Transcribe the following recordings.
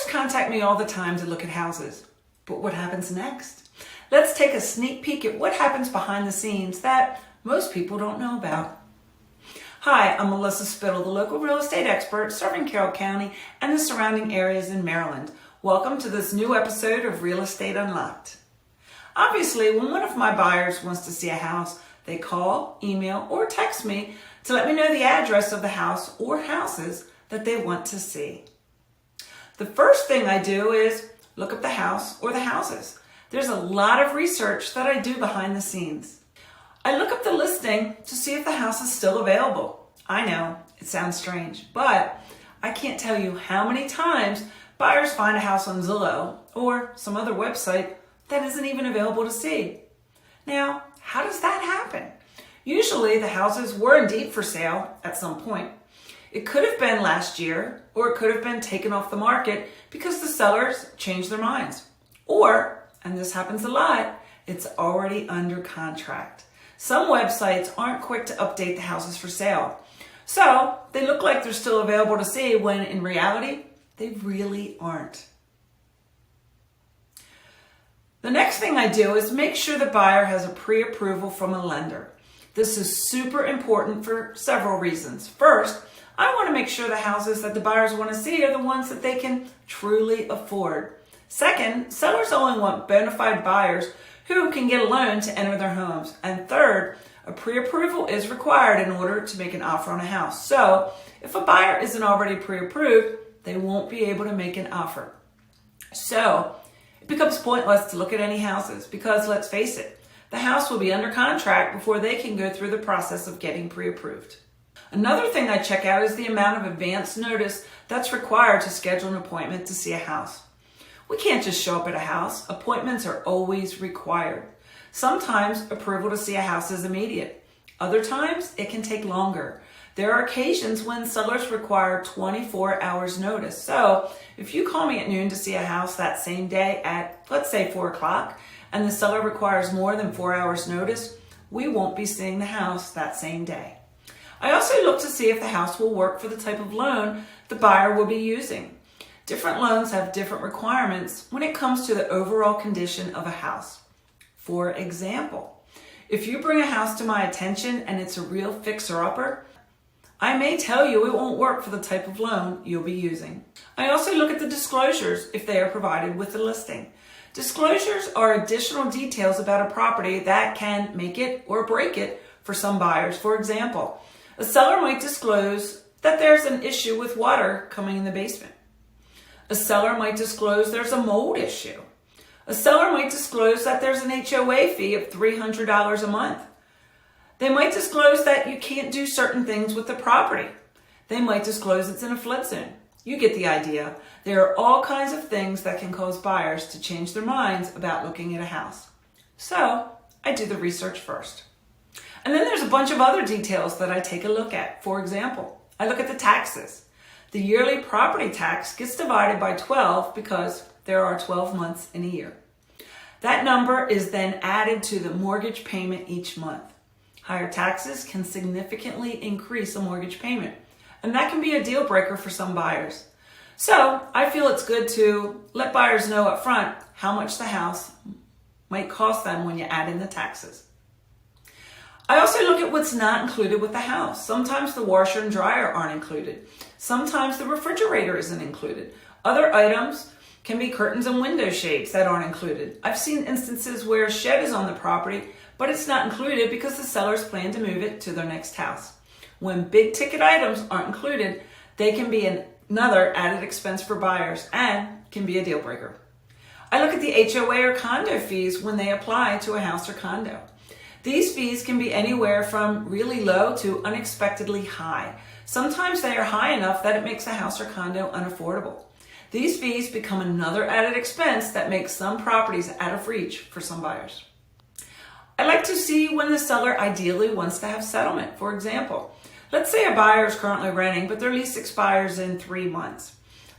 contact me all the time to look at houses. But what happens next? Let's take a sneak peek at what happens behind the scenes that most people don't know about. Hi, I'm Melissa Spittle, the local real estate expert serving Carroll County and the surrounding areas in Maryland. Welcome to this new episode of Real Estate Unlocked. Obviously, when one of my buyers wants to see a house, they call, email, or text me to let me know the address of the house or houses that they want to see. The first thing I do is look up the house or the houses. There's a lot of research that I do behind the scenes. I look up the listing to see if the house is still available. I know, it sounds strange, but I can't tell you how many times buyers find a house on Zillow or some other website that isn't even available to see. Now, how does that happen? Usually the houses were indeed for sale at some point. It could have been last year, or it could have been taken off the market because the sellers changed their minds. Or, and this happens a lot, it's already under contract. Some websites aren't quick to update the houses for sale. So they look like they're still available to see when in reality, they really aren't. The next thing I do is make sure the buyer has a pre-approval from a lender. This is super important for several reasons. First, I want to make sure the houses that the buyers want to see are the ones that they can truly afford. Second, sellers only want bona fide buyers who can get a loan to enter their homes. And third, a pre-approval is required in order to make an offer on a house. So if a buyer isn't already pre-approved, they won't be able to make an offer. So it becomes pointless to look at any houses because, let's face it, the house will be under contract before they can go through the process of getting pre-approved. Another thing I check out is the amount of advance notice that's required to schedule an appointment to see a house. We can't just show up at a house. Appointments are always required. Sometimes approval to see a house is immediate. Other times it can take longer. There are occasions when sellers require 24 hours notice. So if you call me at noon to see a house that same day at, let's say, 4 o'clock, and the seller requires more than 4 hours notice, we won't be seeing the house that same day. I also look to see if the house will work for the type of loan the buyer will be using. Different loans have different requirements when it comes to the overall condition of a house. For example, if you bring a house to my attention and it's a real fixer-upper, I may tell you it won't work for the type of loan you'll be using. I also look at the disclosures if they are provided with the listing. Disclosures are additional details about a property that can make it or break it for some buyers. For example, a seller might disclose that there's an issue with water coming in the basement. A seller might disclose there's a mold issue. A seller might disclose that there's an HOA fee of $300 a month. They might disclose that you can't do certain things with the property. They might disclose it's in a flood zone. You get the idea. There are all kinds of things that can cause buyers to change their minds about looking at a house. So I do the research first. And then there's a bunch of other details that I take a look at. For example, I look at the taxes. The yearly property tax gets divided by 12 because there are 12 months in a year. That number is then added to the mortgage payment each month. Higher taxes can significantly increase a mortgage payment, and that can be a deal breaker for some buyers. So I feel it's good to let buyers know up front how much the house might cost them when you add in the taxes. I also look at what's not included with the house. Sometimes the washer and dryer aren't included. Sometimes the refrigerator isn't included. Other items can be curtains and window shades that aren't included. I've seen instances where a shed is on the property, but it's not included because the sellers plan to move it to their next house. When big ticket items aren't included, they can be another added expense for buyers and can be a deal breaker. I look at the HOA or condo fees when they apply to a house or condo. These fees can be anywhere from really low to unexpectedly high. Sometimes they are high enough that it makes a house or condo unaffordable. These fees become another added expense that makes some properties out of reach for some buyers. I like to see when the seller ideally wants to have settlement. For example, let's say a buyer is currently renting, but their lease expires in 3 months.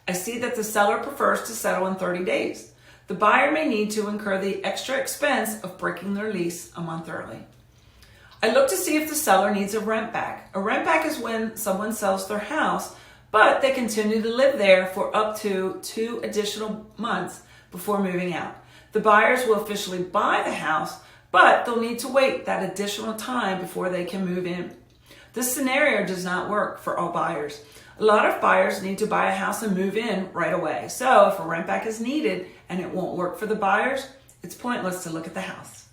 I see that the seller prefers to settle in 30 days. The buyer may need to incur the extra expense of breaking their lease a month early. I look to see if the seller needs a rent back. A rent back is when someone sells their house, but they continue to live there for up to 2 additional months before moving out. The buyers will officially buy the house, but they'll need to wait that additional time before they can move in. This scenario does not work for all buyers. A lot of buyers need to buy a house and move in right away. So if a rent back is needed and it won't work for the buyers, it's pointless to look at the house.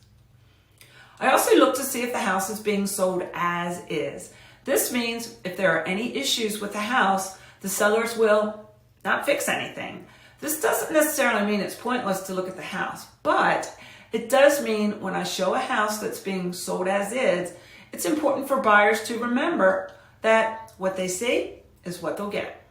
I also look to see if the house is being sold as is. This means if there are any issues with the house, the sellers will not fix anything. This doesn't necessarily mean it's pointless to look at the house, but it does mean when I show a house that's being sold as is, it's important for buyers to remember that what they see is what they'll get.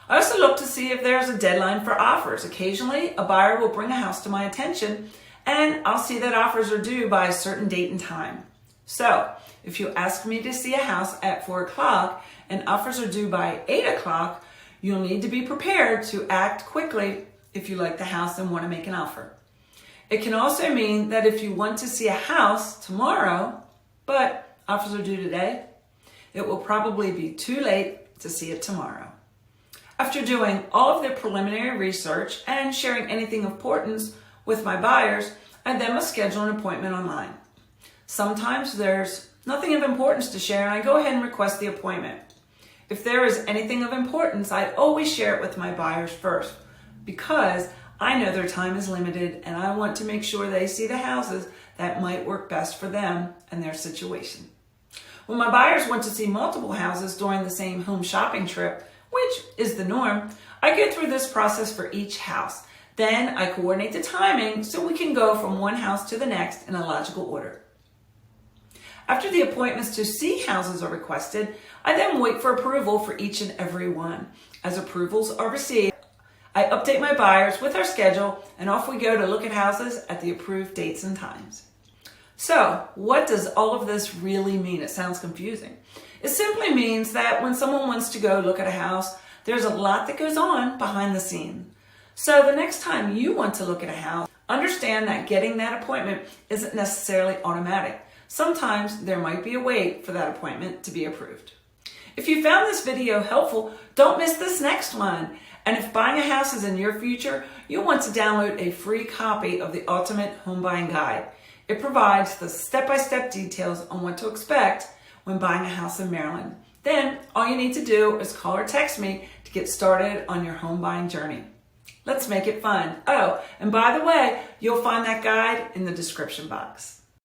I also look to see if there's a deadline for offers. Occasionally, a buyer will bring a house to my attention and I'll see that offers are due by a certain date and time. So, if you ask me to see a house at 4 o'clock and offers are due by 8 o'clock, you'll need to be prepared to act quickly if you like the house and want to make an offer. It can also mean that if you want to see a house tomorrow, but offers are due today, it will probably be too late to see it tomorrow. After doing all of the preliminary research and sharing anything of importance with my buyers, I then must schedule an appointment online. Sometimes there's nothing of importance to share and I go ahead and request the appointment. If there is anything of importance, I always share it with my buyers first because I know their time is limited and I want to make sure they see the houses that might work best for them and their situation. When my buyers want to see multiple houses during the same home shopping trip, which is the norm, I go through this process for each house. Then I coordinate the timing so we can go from one house to the next in a logical order. After the appointments to see houses are requested, I then wait for approval for each and every one. As approvals are received, I update my buyers with our schedule and off we go to look at houses at the approved dates and times. So, what does all of this really mean? It sounds confusing. It simply means that when someone wants to go look at a house, there's a lot that goes on behind the scenes. So the next time you want to look at a house, understand that getting that appointment isn't necessarily automatic. Sometimes there might be a wait for that appointment to be approved. If you found this video helpful, don't miss this next one. And if buying a house is in your future, you'll want to download a free copy of the Ultimate Home Buying Guide. It provides the step-by-step details on what to expect when buying a house in Maryland. Then all you need to do is call or text me to get started on your home buying journey. Let's make it fun. Oh, and by the way, you'll find that guide in the description box.